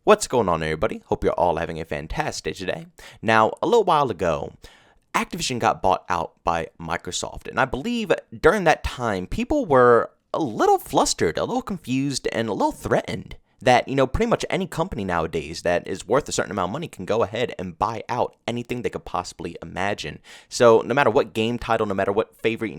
What's going on, everybody? Hope you're all having a fantastic day today. Now, a little while ago, Activision got bought out by Microsoft, and I believe during that time, people were a little flustered, a little confused, and a little threatened that, pretty much any company nowadays that is worth a certain amount of money can go ahead and buy out anything they could possibly imagine. So no matter what game title, no matter what favorite,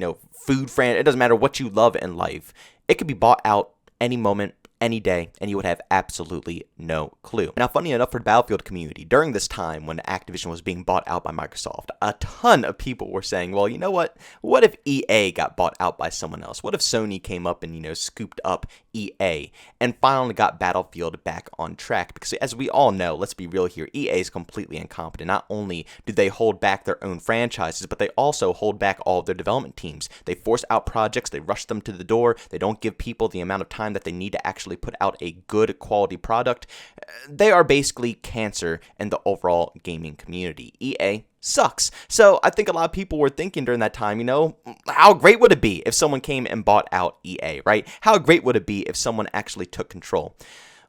food franchise, it doesn't matter what you love in life, it could be bought out any moment, any day, and you would have absolutely no clue. Now, funny enough, for the Battlefield community, during this time when Activision was being bought out by Microsoft, a ton of people were saying, well, you know what? What if EA got bought out by someone else? What if Sony came up and, scooped up EA and finally got Battlefield back on track? Because as we all know, let's be real here, EA is completely incompetent. Not only do they hold back their own franchises, but they also hold back all of their development teams. They force out projects, they rush them to the door, they don't give people the amount of time that they need to actually put out a good quality product. They are basically cancer in the overall gaming community. EA sucks. So I think a lot of people were thinking during that time, how great would it be if someone came and bought out EA, right? How great would it be if someone actually took control?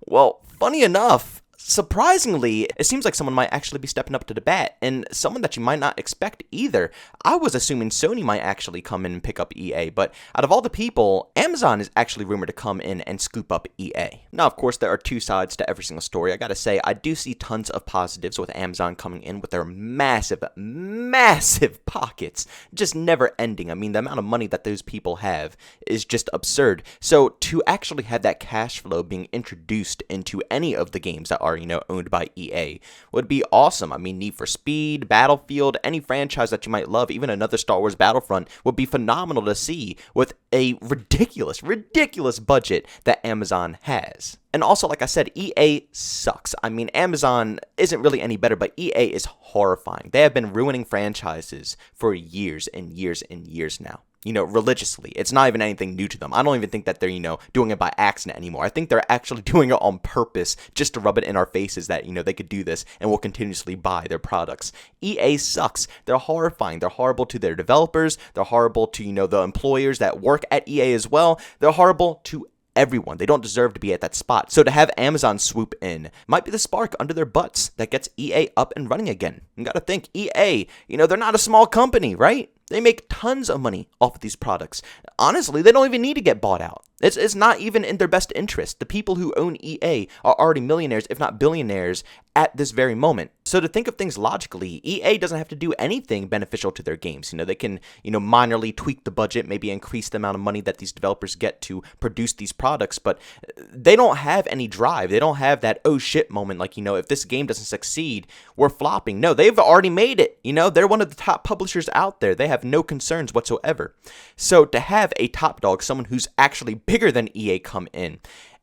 Well, funny enough, surprisingly, it seems like someone might actually be stepping up to the bat, and someone that you might not expect either. I was assuming Sony might actually come in and pick up EA, but out of all the people, Amazon is actually rumored to come in and scoop up EA. Now, of course, there are two sides to every single story. I gotta say, I do see tons of positives with Amazon coming in with their massive, massive pockets, just never ending. I mean, the amount of money that those people have is just absurd. So to actually have that cash flow being introduced into any of the games that are owned by EA would be awesome. I mean, Need for Speed, Battlefield, any franchise that you might love, even another Star Wars Battlefront would be phenomenal to see with a ridiculous budget that Amazon has. And also, like I said, EA sucks. I mean, Amazon isn't really any better, but EA is horrifying. They have been ruining franchises for years and years and years now. Religiously. It's not even anything new to them. I don't even think that they're, doing it by accident anymore. I think they're actually doing it on purpose just to rub it in our faces that, they could do this and will continuously buy their products. EA sucks. They're horrifying. They're horrible to their developers. They're horrible to, the employers that work at EA as well. They're horrible to everyone. They don't deserve to be at that spot. So to have Amazon swoop in might be the spark under their butts that gets EA up and running again. You gotta think, EA, they're not a small company, right? They make tons of money off of these products. Honestly, they don't even need to get bought out. It's not even in their best interest. The people who own EA are already millionaires, if not billionaires, at this very moment. So to think of things logically, EA doesn't have to do anything beneficial to their games. They can, minorly tweak the budget, maybe increase the amount of money that these developers get to produce these products, but they don't have any drive. They don't have that, oh shit moment, like, if this game doesn't succeed, we're flopping. No, they've already made it. They're one of the top publishers out there. They have no concerns whatsoever. So to have a top dog, someone who's actually bigger than EA, come in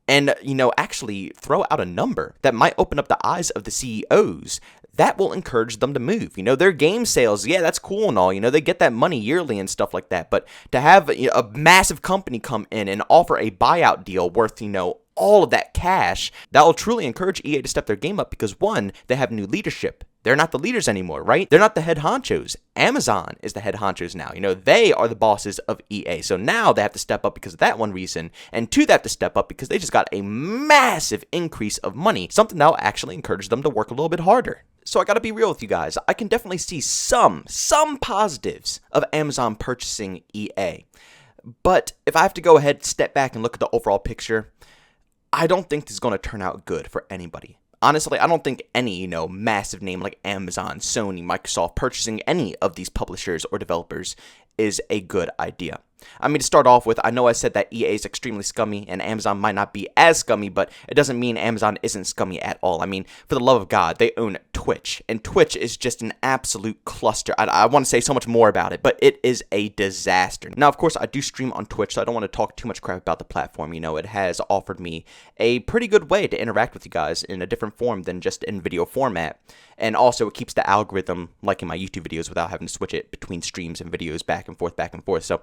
and, actually throw out a number that might open up the eyes of the CEOs, that will encourage them to move. Their game sales, yeah, that's cool and all. They get that money yearly and stuff like that. But to have a massive company come in and offer a buyout deal worth, all of that cash, that will truly encourage EA to step their game up because, one, they have new leadership. They're not the leaders anymore, right? They're not the head honchos. Amazon is the head honchos now. They are the bosses of EA. So now they have to step up because of that one reason. And two, they have to step up because they just got a massive increase of money, something that will actually encourage them to work a little bit harder. So I gotta be real with you guys. I can definitely see some positives of Amazon purchasing EA. But if I have to go ahead, step back and look at the overall picture, I don't think this is going to turn out good for anybody. Honestly, I don't think any, massive name like Amazon, Sony, Microsoft purchasing any of these publishers or developers is a good idea. I mean, to start off with, I know I said that EA is extremely scummy and Amazon might not be as scummy, but it doesn't mean Amazon isn't scummy at all. I mean, for the love of God, they own Twitch, and Twitch is just an absolute cluster. I want to say so much more about it, but it is a disaster. Now, of course, I do stream on Twitch, so I don't want to talk too much crap about the platform. It has offered me a pretty good way to interact with you guys in a different form than just in video format. And also, it keeps the algorithm liking my YouTube videos without having to switch it between streams and videos back and forth. So,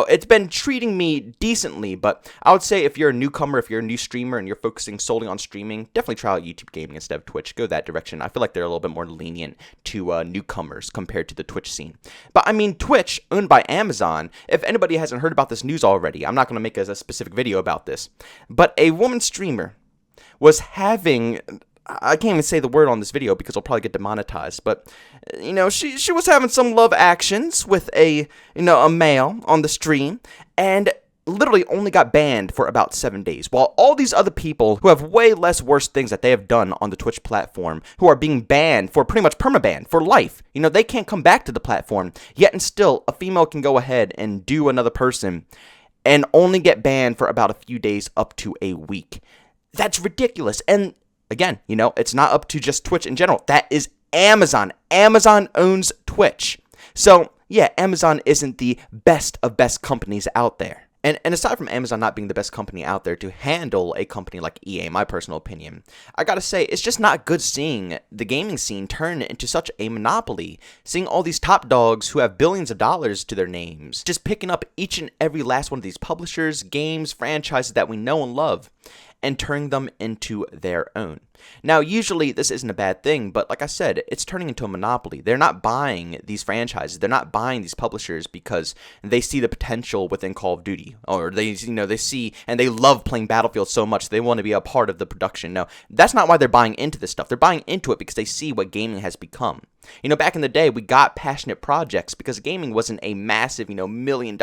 it's been treating me decently, but I would say if you're a newcomer, if you're a new streamer and you're focusing solely on streaming, definitely try out YouTube gaming instead of Twitch. Go that direction. I feel like they're a little bit more lenient to newcomers compared to the Twitch scene. But I mean, Twitch, owned by Amazon, if anybody hasn't heard about this news already, I'm not going to make a specific video about this, but a woman streamer was having I can't even say the word on this video because I'll probably get demonetized, but, she was having some love actions with a male on the stream, and literally only got banned for about 7 days, while all these other people who have way less worse things that they have done on the Twitch platform, who are being banned for pretty much permaban for life, they can't come back to the platform, yet and still a female can go ahead and do another person and only get banned for about a few days up to a week. That's ridiculous. And again, it's not up to just Twitch in general. That is Amazon. Amazon owns Twitch. So, yeah, Amazon isn't the best of best companies out there. And aside from Amazon not being the best company out there to handle a company like EA, my personal opinion, I gotta say, it's just not good seeing the gaming scene turn into such a monopoly. Seeing all these top dogs who have billions of dollars to their names, just picking up each and every last one of these publishers, games, franchises that we know and love, and turning them into their own. Now, usually this isn't a bad thing, but like I said, it's turning into a monopoly. They're not buying these franchises. They're not buying these publishers because they see the potential within Call of Duty, or they see and they love playing Battlefield so much they want to be a part of the production. No, that's not why they're buying into this stuff. They're buying into it because they see what gaming has become. Back in the day, we got passionate projects because gaming wasn't a massive, $1 million,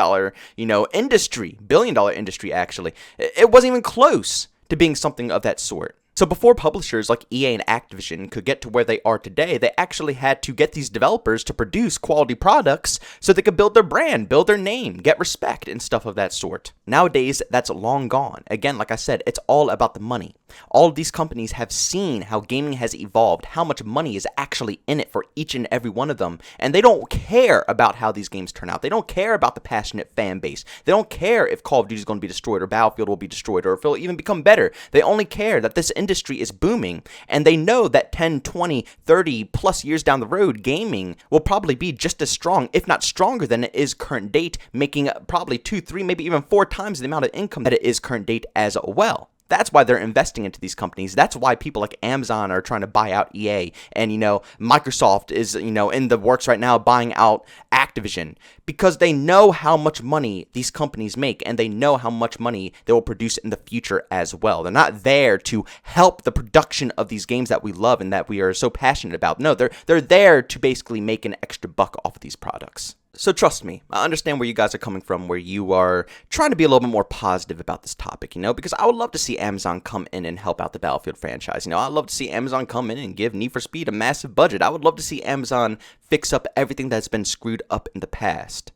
industry, $1 billion industry, actually. It wasn't even close to being something of that sort. So before publishers like EA and Activision could get to where they are today, they actually had to get these developers to produce quality products so they could build their brand, build their name, get respect, and stuff of that sort. Nowadays, that's long gone. Again, like I said, it's all about the money. All of these companies have seen how gaming has evolved, how much money is actually in it for each and every one of them, and they don't care about how these games turn out. They don't care about the passionate fan base. They don't care if Call of Duty is going to be destroyed or Battlefield will be destroyed or if it'll even become better. They only care that this industry is booming, and they know that 10, 20, 30 plus years down the road, gaming will probably be just as strong, if not stronger than it is current date, making probably 2, 3, maybe even 4 times the amount of income that it is current date as well. That's why they're investing into these companies. That's why people like Amazon are trying to buy out EA. And, Microsoft is, in the works right now buying out Activision. Because they know how much money these companies make. And they know how much money they will produce in the future as well. They're not there to help the production of these games that we love and that we are so passionate about. No, they're there to basically make an extra buck off of these products. So trust me, I understand where you guys are coming from, where you are trying to be a little bit more positive about this topic, because I would love to see Amazon come in and help out the Battlefield franchise. I'd love to see Amazon come in and give Need for Speed a massive budget. I would love to see Amazon fix up everything that's been screwed up in the past.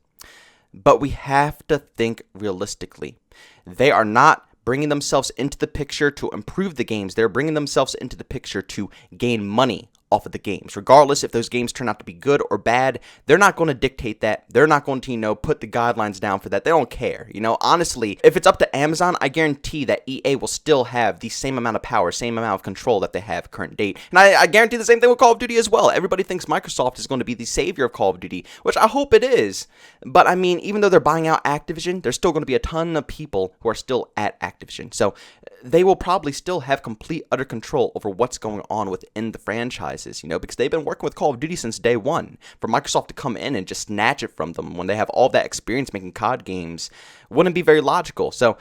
But we have to think realistically. They are not bringing themselves into the picture to improve the games. They're bringing themselves into the picture to gain money off of the games. Regardless if those games turn out to be good or bad, they're not going to dictate that. They're not going to, put the guidelines down for that. They don't care. Honestly, if it's up to Amazon, I guarantee that EA will still have the same amount of power, same amount of control that they have current date. And I guarantee the same thing with Call of Duty as well. Everybody thinks Microsoft is going to be the savior of Call of Duty, which I hope it is. But even though they're buying out Activision, there's still going to be a ton of people who are still at Activision. So they will probably still have complete, utter control over what's going on within the franchises, because they've been working with Call of Duty since day one. For Microsoft to come in and just snatch it from them when they have all that experience making COD games wouldn't be very logical. So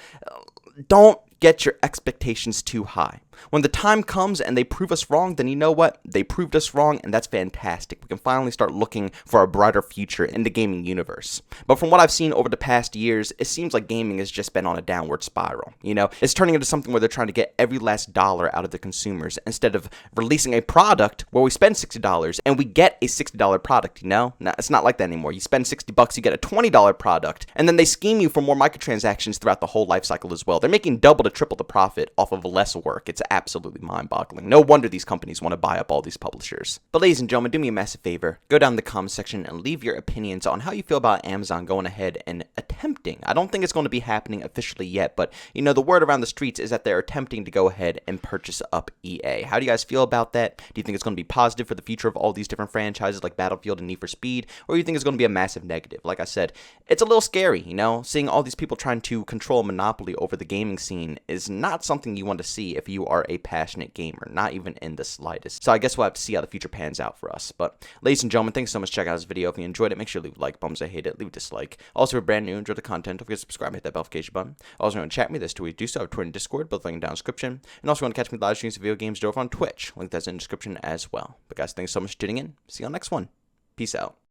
don't get your expectations too high. When the time comes and they prove us wrong, then you know what? They proved us wrong, and that's fantastic. We can finally start looking for a brighter future in the gaming universe. But from what I've seen over the past years, it seems like gaming has just been on a downward spiral. It's turning into something where they're trying to get every last dollar out of the consumers instead of releasing a product where we spend $60 and we get a $60 product, No, it's not like that anymore. You spend $60, you get a $20 product, and then they scheme you for more microtransactions throughout the whole life cycle as well. They're making double to triple the profit off of less work. It's absolutely mind-boggling. No wonder these companies want to buy up all these publishers. But ladies and gentlemen, do me a massive favor. Go down in the comment section and leave your opinions on how you feel about Amazon going ahead and attempting. I don't think it's going to be happening officially yet, but the word around the streets is that they're attempting to go ahead and purchase up EA. How do you guys feel about that? Do you think it's going to be positive for the future of all these different franchises like Battlefield and Need for Speed, or do you think it's going to be a massive negative? Like I said, it's a little scary, seeing all these people trying to control a monopoly over the gaming scene is not something you want to see if you are a passionate gamer, not even in the slightest. So I guess we'll have to see how the future pans out for us. But ladies and gentlemen, thanks so much for checking out this video. If you enjoyed it, make sure to leave a like. Bums, I hate it, leave a dislike. Also, if you're brand new, enjoy the content, don't forget to subscribe, hit that notification button. Also, want to chat me, this tweet, do so, I have Twitter and Discord, both linked down in the description. And also, want to catch me live streams of video games over on Twitch, link that's in the description as well. But guys, thanks so much for tuning in. See you on the next one. Peace out.